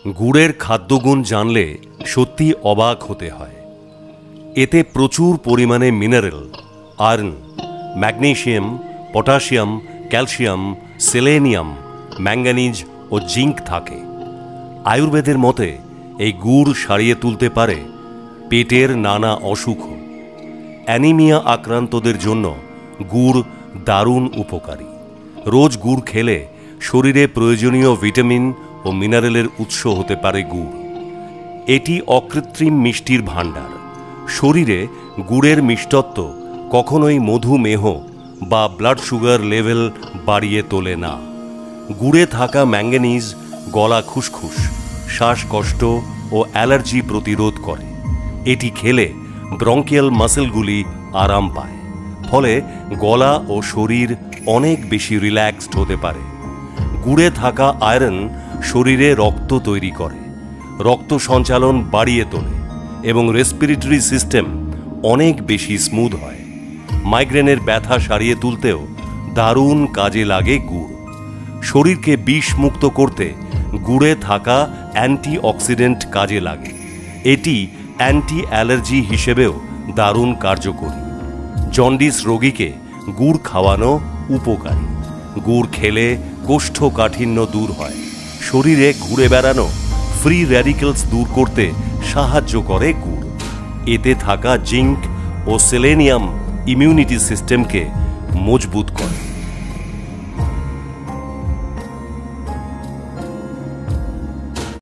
গুড়ের খাদ্যগুণ জানলে সত্যি অবাক হতে হয়। এতে প্রচুর পরিমাণে mineral, iron, magnesium, potassium, calcium, selenium, manganese ও জিঙ্ক থাকে। আয়ুর্বেদের মতে এই গুড় সারিয়ে তুলতে পারে পেটের নানা অসুখ। অ্যানিমিয়া আক্রান্তদের জন্য গুড় দারুণ উপকারী। রোজ গুড় খেলে শরীরে প্রয়োজনীয় ভিটামিন ও মিনারেলের উৎস হতে পারে গুড়। এটি অকৃত্রিম মিষ্টির ভাণ্ডার। শরীরে গুড়ের মিষ্টত্ব কখনোই মধুমেহ বা ব্লাড সুগার লেভেল বাড়িয়ে তোলে না। গুড়ে থাকা ম্যাঙ্গানিজ গলা খুসখুস, শ্বাসকষ্ট ও অ্যালার্জি প্রতিরোধ করে। এটি খেলে ব্রঙ্কিয়াল মাসেলগুলি আরাম পায়, ফলে গলা ও শরীর অনেক বেশি রিল্যাক্সড হতে পারে। গুড়ে থাকা আয়রন শরীরে রক্ত তৈরি করে, রক্ত সঞ্চালন বাড়িয়ে তোলে এবং রেসপিরেটরি সিস্টেম অনেক বেশি স্মুথ হয়। মাইগ্রেনের ব্যথা সারিয়ে তুলতেও দারুণ কাজে লাগে গুড়। শরীরকে বিষমুক্ত করতে গুড়ে থাকা অ্যান্টিঅক্সিডেন্ট কাজে লাগে। এটি অ্যান্টি অ্যালার্জি হিসেবেও দারুণ কার্যকরী। জন্ডিস রোগীকে গুড় খাওয়ানো উপকারী। গুড় খেলে কোষ্ঠকাঠিন্য দূর হয়। শরীরে ঘুরে বেড়ানো ফ্রি র্যাডিক্যালস দূর করতে সাহায্য করে গুড়। এতে থাকা জিঙ্ক ও সেলেনিয়াম ইমিউনিটি সিস্টেমকে মজবুত করে।